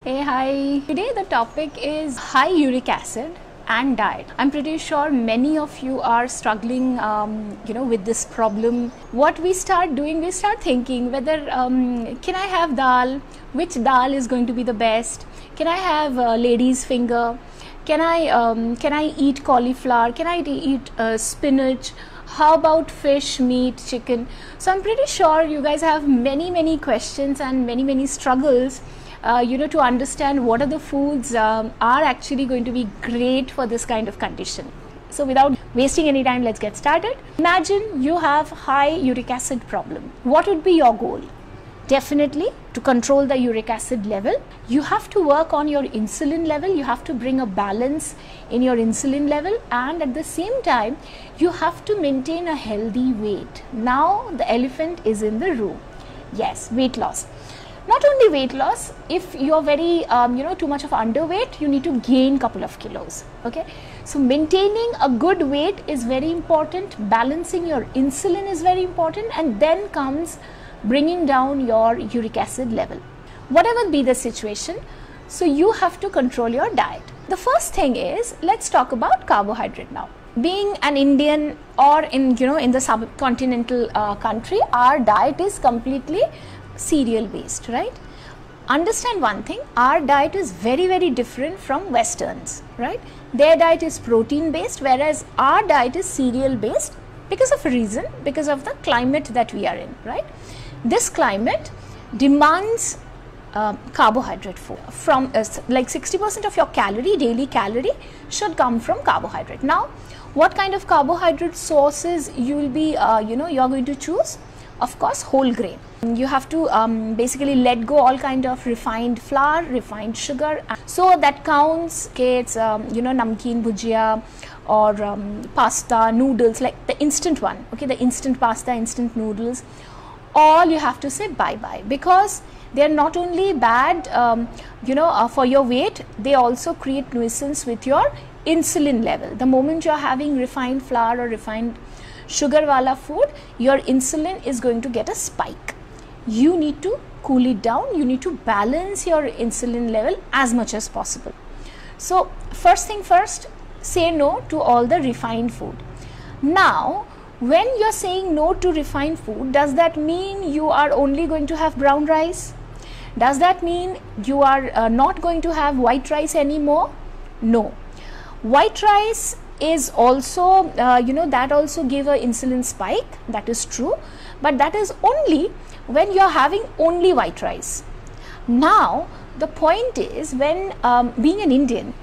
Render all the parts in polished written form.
Hey, hi. Today the topic is high uric acid and diet. I'm pretty sure many of you are struggling, with this problem. What we start doing, we start thinking whether can I have dal? Which dal is going to be the best? Can I have lady's finger? Can I eat cauliflower? Can I eat spinach? How about fish, meat, chicken? So I'm pretty sure you guys have many questions and many struggles. To understand what are the foods are actually going to be great for this kind of condition. So without wasting any time, let's get started. Imagine you have high uric acid problem. What would be your goal? Definitely to control the uric acid level. You have to work on your insulin level. You have to bring a balance in your insulin level, and at the same time you have to maintain a healthy weight. Now the elephant is in the room. Yes, weight loss. Not only weight loss, if you are very too much of underweight, you need to gain couple of kilos. Okay, so maintaining a good weight is very important, balancing your insulin is very important, and then comes bringing down your uric acid level. Whatever be the situation, so you have to control your diet. The first thing is, let's talk about carbohydrate now. Being an Indian or in the subcontinental country, our diet is completely cereal based, right? Understand one thing, our diet is very different from Westerns, right? Their diet is protein based, whereas our diet is cereal based because of a reason, because of the climate that we are in, right? This climate demands carbohydrate food. From like 60% of your daily calorie should come from carbohydrate. Now what kind of carbohydrate sources you will be you're going to choose? Of course, whole grain. You have to basically let go all kind of refined flour, refined sugar. So that counts, it's namkeen bhujia or pasta, noodles, like the instant one, okay, the instant pasta, instant noodles. All you have to say bye-bye, because they are not only bad for your weight, they also create nuisance with your insulin level. The moment you are having refined flour or refined sugar wala food, your insulin is going to get a spike. You need to cool it down. You need to balance your insulin level as much as possible. So first thing first, say no to all the refined food. Now when you're saying no to refined food, does that mean you are only going to have brown rice? Does that mean you are not going to have white rice anymore? No. White rice is also that also give a insulin spike, that is true, but that is only when you are having only white rice. Now the point is, when being an Indian,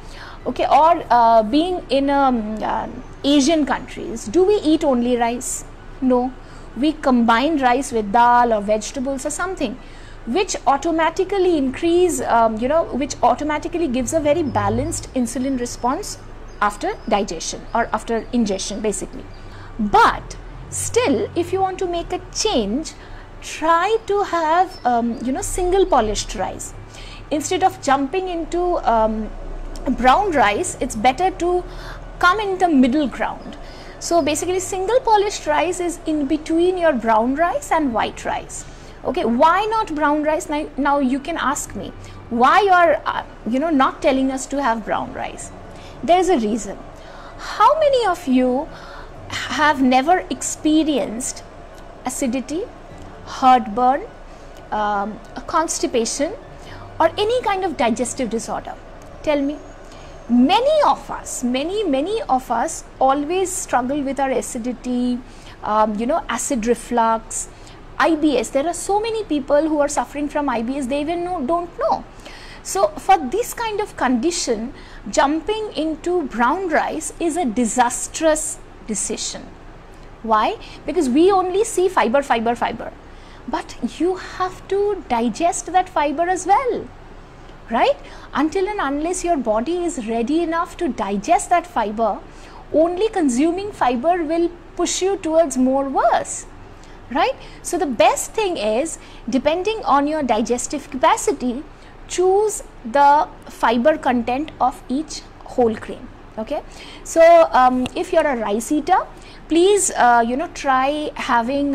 okay, or being in Asian countries, do we eat only rice? No, we combine rice with dal or vegetables or something, which automatically increase which automatically gives a very balanced insulin response after digestion or after ingestion basically. But still, if you want to make a change, try to have single polished rice. Instead of jumping into brown rice, it's better to come in the middle ground. So basically single polished rice is in between your brown rice and white rice. Okay, why not brown rice? Now you can ask me, why you are not telling us to have brown rice? There is a reason. How many of you have never experienced acidity, heartburn, constipation, or any kind of digestive disorder? Tell me. Many of us always struggle with our acidity, acid reflux, IBS. There are so many people who are suffering from IBS, they even don't know. So for this kind of condition, jumping into brown rice is a disastrous decision. Why? Because we only see fiber, but you have to digest that fiber as well, right? Until and unless your body is ready enough to digest that fiber, only consuming fiber will push you towards more worse, right? So the best thing is, depending on your digestive capacity, choose the fiber content of each whole grain. Okay, so if you're a rice eater, please try having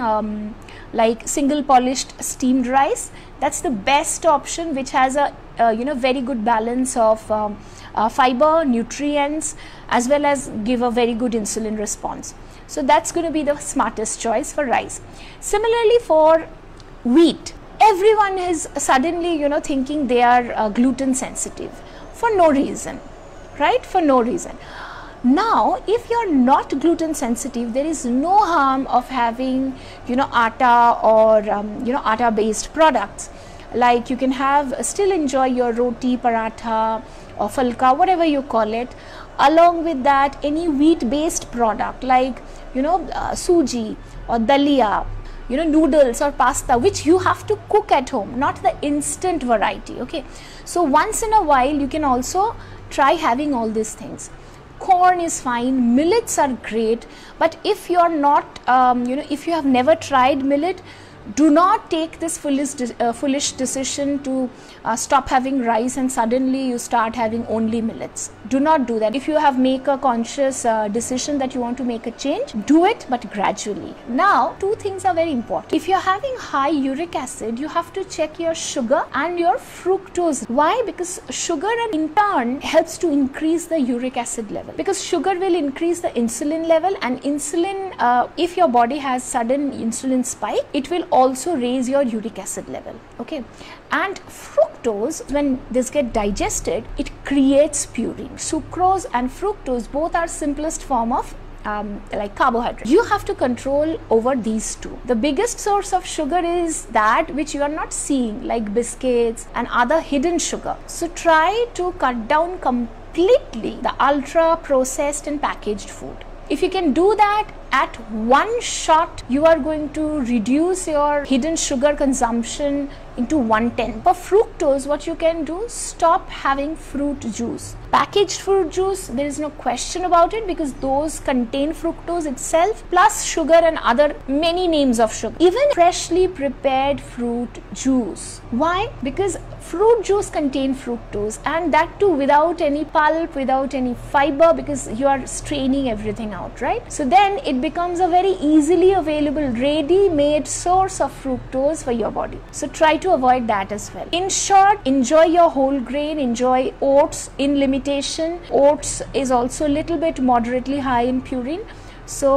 like single polished steamed rice. That's the best option, which has a very good balance of fiber, nutrients, as well as give a very good insulin response. So that's going to be the smartest choice for rice. Similarly for wheat, everyone is suddenly thinking they are gluten sensitive for no reason, right? For no reason. Now if you are not gluten sensitive, there is no harm of having atta or atta based products. Like you can still enjoy your roti, paratha or falka, whatever you call it. Along with that, any wheat based product like suji or dalia, noodles or pasta, which you have to cook at home, not the instant variety. Okay, so once in a while you can also try having all these things. Corn is fine, millets are great, but if you are not if you have never tried millet, do not take this foolish decision to stop having rice and suddenly you start having only millets. Do not do that. If you have make a conscious decision that you want to make a change, do it, but gradually. Now, two things are very important. If you're having high uric acid, you have to check your sugar and your fructose. Why? Because sugar in turn helps to increase the uric acid level. Because sugar will increase the insulin level, and insulin, if your body has sudden insulin spike, it will also raise your uric acid level. Okay, and fructose, when this get digested, it creates purine. Sucrose and fructose both are simplest form of like carbohydrate. You have to control over these two. The biggest source of sugar is that which you are not seeing, like biscuits and other hidden sugar. So try to cut down completely the ultra processed and packaged food. If you can do that at one shot, you are going to reduce your hidden sugar consumption into 1/10. For fructose, what you can do, stop having fruit juice. Packaged fruit juice, there is no question about it, because those contain fructose itself plus sugar and other many names of sugar. Even freshly prepared fruit juice. Why? Because fruit juice contain fructose, and that too without any pulp, without any fiber, because you are straining everything out, right? So then it becomes a very easily available, ready-made source of fructose for your body. So try to avoid that as well. In short, enjoy your whole grain, enjoy oats in limitation. Oats is also a little bit moderately high in purine. So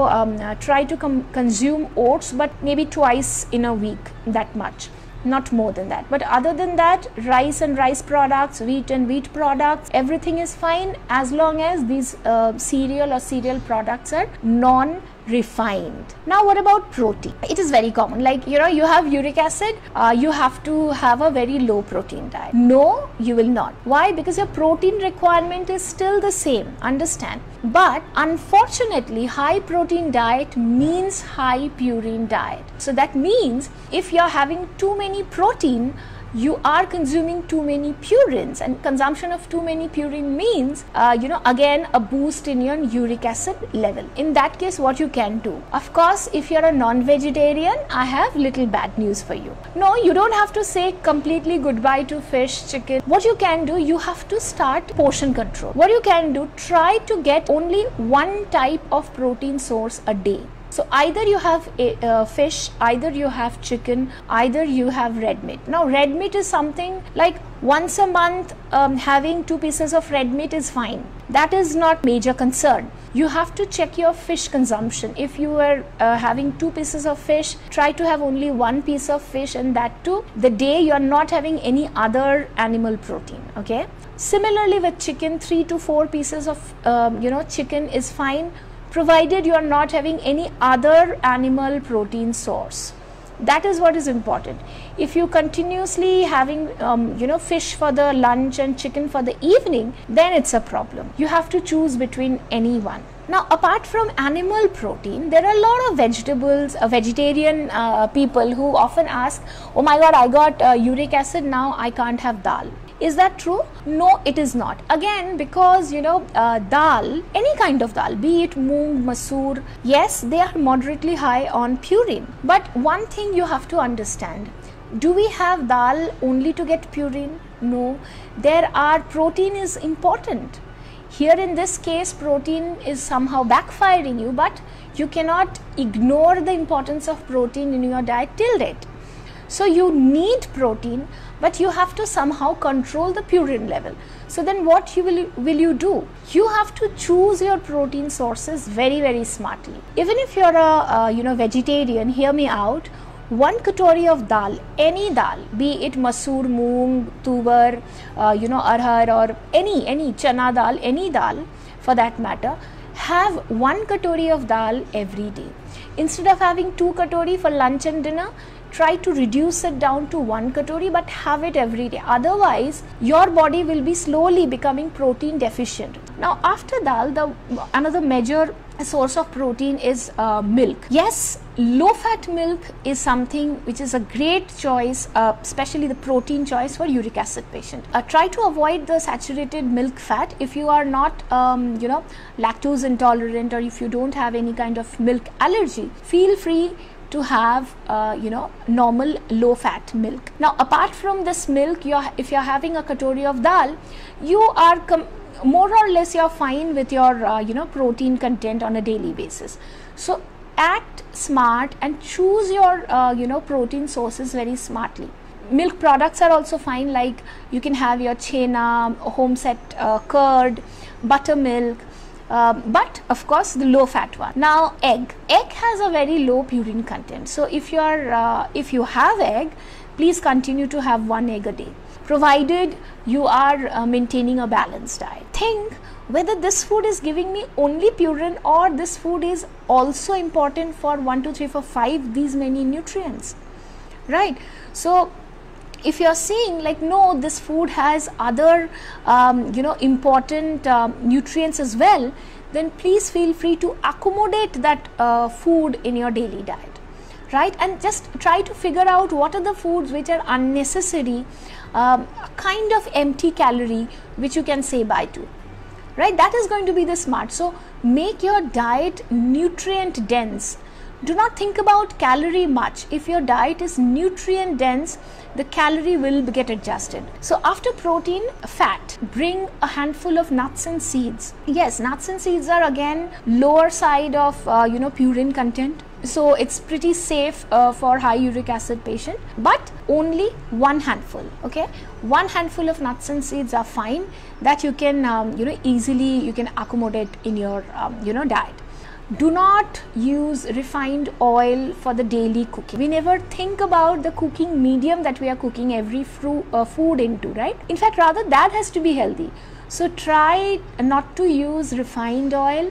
try to consume oats, but maybe twice in a week, that much. Not more than that. But other than that, rice and rice products, wheat and wheat products, everything is fine as long as these cereal or cereal products are non-refined. Now what about protein? It is very common, like you have uric acid, you have to have a very low protein diet. No, you will not. Why? Because your protein requirement is still the same, understand? But unfortunately, high protein diet means high purine diet. So that means if you are having too many protein, you are consuming too many purines, and consumption of too many purine means again a boost in your uric acid level. In that case, what you can do, of course, if you're a non-vegetarian, I have little bad news for you. No, you don't have to say completely goodbye to fish, chicken. What you can do, you have to start portion control. What you can do, try to get only one type of protein source a day. So either you have fish, either you have chicken, either you have red meat. Now red meat is something like once a month having 2 pieces of red meat is fine. That is not major concern. You have to check your fish consumption. If you are having 2 pieces of fish, try to have only 1 piece of fish, and that too the day you are not having any other animal protein. Okay. Similarly with chicken, 3 to 4 pieces of chicken is fine, provided you are not having any other animal protein source. That is what is important. If you continuously having fish for the lunch and chicken for the evening, then it's a problem. You have to choose between any one. Now apart from animal protein, there are a lot of vegetables, vegetarian people who often ask, oh my god, I got uric acid, now I can't have dal. Is that true? No, it is not. Again, because dal, any kind of dal, be it moong, masoor, yes, they are moderately high on purine. But one thing you have to understand, do we have dal only to get purine? No, protein is important. Here in this case, protein is somehow backfiring you, but you cannot ignore the importance of protein in your diet till date. So you need protein, but you have to somehow control the purine level. So then what will you do? You have to choose your protein sources very, very smartly. Even if you're a vegetarian, hear me out. 1 katori of dal, any dal, be it masoor, moong, tubar, arhar, or any chana dal, any dal for that matter, have 1 katori of dal every day. Instead of having 2 katori for lunch and dinner, try to reduce it down to 1 katori, but have it every day. Otherwise, your body will be slowly becoming protein deficient. Now, after dal, another major source of protein is milk. Yes, low fat milk is something which is a great choice, especially the protein choice for uric acid patient. Try to avoid the saturated milk fat if you are not lactose intolerant, or if you don't have any kind of milk allergy. Feel free to have normal low fat milk. Now, apart from this milk, if you're having a katori of dal, you are more or less you're fine with your protein content on a daily basis. So act smart and choose your protein sources very smartly. Milk products are also fine, like you can have your chena, home set curd, buttermilk, but of course the low fat one. Now, egg has a very low purine content. So if you have egg, please continue to have 1 egg a day, provided you are maintaining a balanced diet. Think whether this food is giving me only purine, or this food is also important for 1, 2, 3, 4, 5 these many nutrients, right? So if you are seeing like, no, this food has other important nutrients as well, then please feel free to accommodate that food in your daily diet, right? And just try to figure out what are the foods which are unnecessary, kind of empty calorie, which you can say bye to, right? That is going to be the smart. So make your diet nutrient dense. Do not think about calorie much. If your diet is nutrient dense, the calorie will get adjusted. So after protein, fat, bring a handful of nuts and seeds. Yes, nuts and seeds are again lower side of purine content, so it's pretty safe for high uric acid patient, but only 1 handful. Okay, 1 handful of nuts and seeds are fine, that you can easily you can accommodate in your diet. Do not use refined oil for the daily cooking. We never think about the cooking medium that we are cooking every food into, right? In fact, rather that has to be healthy. So try not to use refined oil.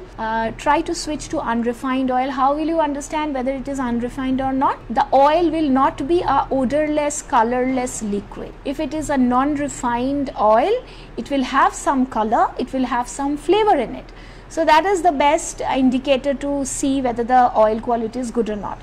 Try to switch to unrefined oil. How will you understand whether it is unrefined or not? The oil will not be a odorless, colorless liquid. If it is a non-refined oil, it will have some color, it will have some flavor in it. So that is the best indicator to see whether the oil quality is good or not.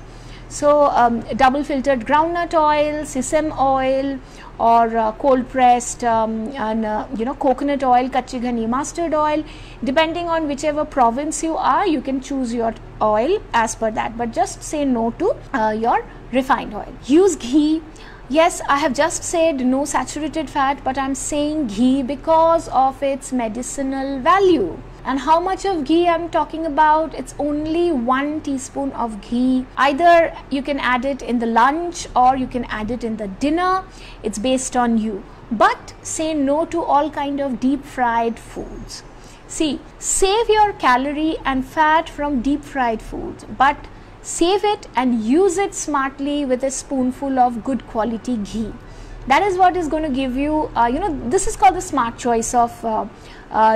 So double filtered groundnut oil, sesame oil, or cold pressed coconut oil, kachi ghani mustard oil, depending on whichever province you are, you can choose your oil as per that, but just say no to your refined oil. Use ghee. Yes, I have just said no saturated fat, but I'm saying ghee because of its medicinal value. And how much of ghee I'm talking about? It's only 1 teaspoon of ghee. Either you can add it in the lunch or you can add it in the dinner. It's based on you. But say no to all kind of deep fried foods. See, save your calorie and fat from deep fried foods, but save it and use it smartly with a spoonful of good quality ghee. That is what is going to give you, this is called the smart choice of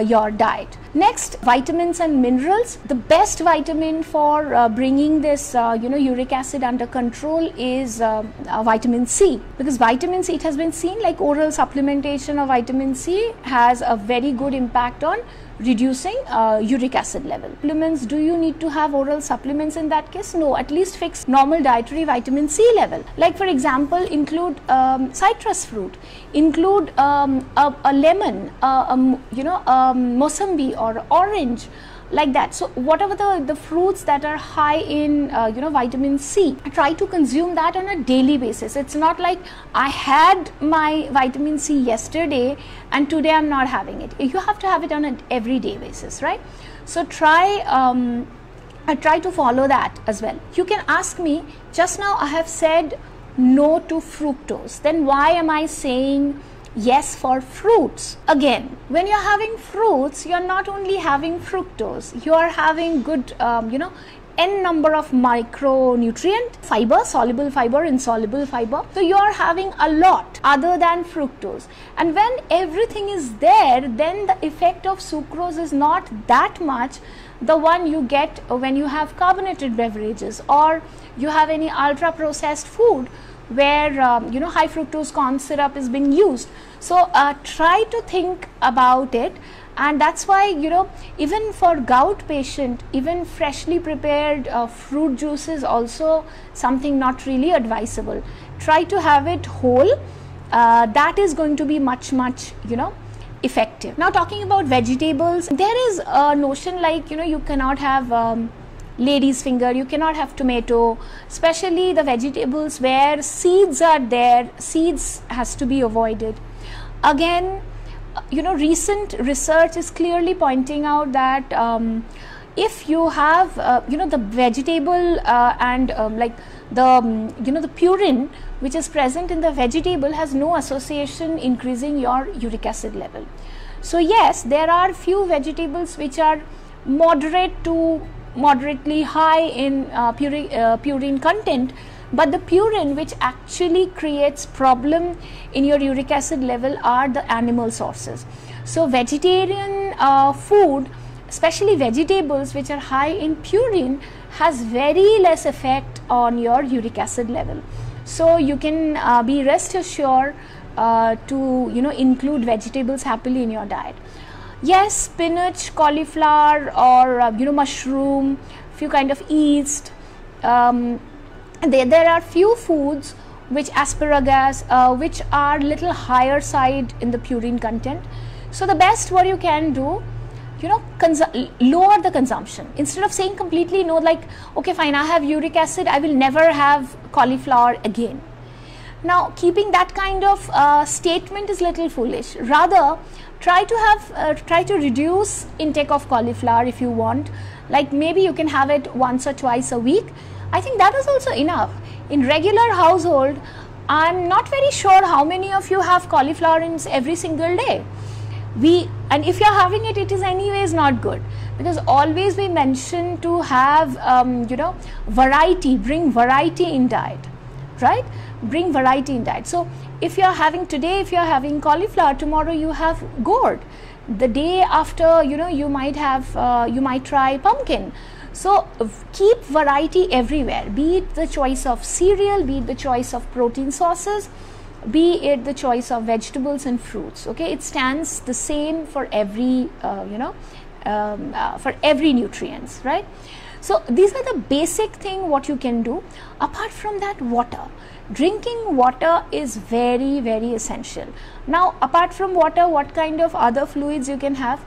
your diet. Next, vitamins and minerals. The best vitamin for bringing this uric acid under control is vitamin C, because vitamin C, it has been seen like oral supplementation of vitamin C has a very good impact on reducing uric acid level. Supplements, do you need to have oral supplements in that case? No, at least fix normal dietary vitamin C level. Like for example, include citrus fruit, include a lemon, mosambi or orange, like that. So whatever the fruits that are high in vitamin C, try to consume that on a daily basis. It's not like I had my vitamin C yesterday and today I'm not having it. You have to have it on an everyday basis, right? So try to follow that as well. You can ask me, just now I have said no to fructose, then why am I saying yes for fruits? Again, when you're having fruits, you're not only having fructose, you're having good, n number of micronutrient, fiber, soluble fiber, insoluble fiber. So you're having a lot other than fructose. And when everything is there, then the effect of sucrose is not that much the one you get when you have carbonated beverages or you have any ultra processed food where high fructose corn syrup is being used. So try to think about it, and that's why even for gout patient, even freshly prepared fruit juice is also something not really advisable. Try to have it whole. That is going to be much effective. Now talking about vegetables, there is a notion like you cannot have lady's finger, you cannot have tomato, especially the vegetables where seeds are there. Seeds has to be avoided. Again, recent research is clearly pointing out that if you have the vegetable and like the the purine which is present in the vegetable has no association increasing your uric acid level. So yes, there are few vegetables which are moderate to moderately high in purine content, but the purine which actually creates problem in your uric acid level are the animal sources. So vegetarian food, especially vegetables which are high in purine, has very less effect on your uric acid level. So you can be rest assured to include vegetables happily in your diet. Yes, spinach, cauliflower, or mushroom, few kind of yeast. There are few foods which asparagus which are little higher side in the purine content. So the best what you can do, lower the consumption. Instead of saying completely no, like okay fine, I have uric acid, I will never have cauliflower again. Now keeping that kind of statement is little foolish. Rather try to reduce intake of cauliflower if you want. Like maybe you can have it once or twice a week. I think that is also enough. In regular household, I'm not very sure how many of you have cauliflower in every single day. And if you're having it, it is anyways not good, because always we mention to have variety, bring variety in diet, right? Bring variety in diet. So if you're having today, if you're having cauliflower, tomorrow you have gourd. The day after, you might have, you might try pumpkin. So keep variety everywhere, be it the choice of cereal, be it the choice of protein sources, be it the choice of vegetables and fruits. Okay, it stands the same for every for every nutrients, right? So these are the basic thing what you can do. Apart from that, water. Drinking water is very essential. Now apart from water, what kind of other fluids you can have?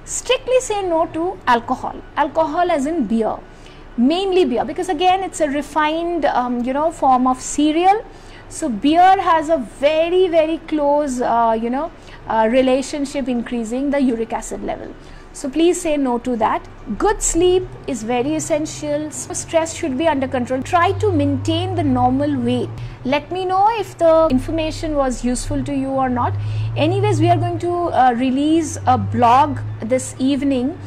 Strictly say no to alcohol. Alcohol as in beer, mainly beer, because again it's a refined form of cereal. So beer has a very close relationship increasing the uric acid level. So please say no to that. Good sleep is very essential. So stress should be under control. Try to maintain the normal weight. Let me know if the information was useful to you or not. Anyways, we are going to release a blog this evening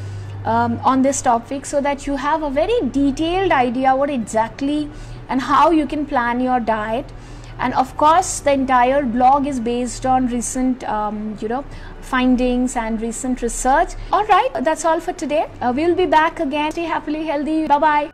on this topic, so that you have a very detailed idea what exactly and how you can plan your diet. And of course, the entire blog is based on recent findings and recent research. All right, that's all for today. We will be back again. Stay happily healthy. Bye bye.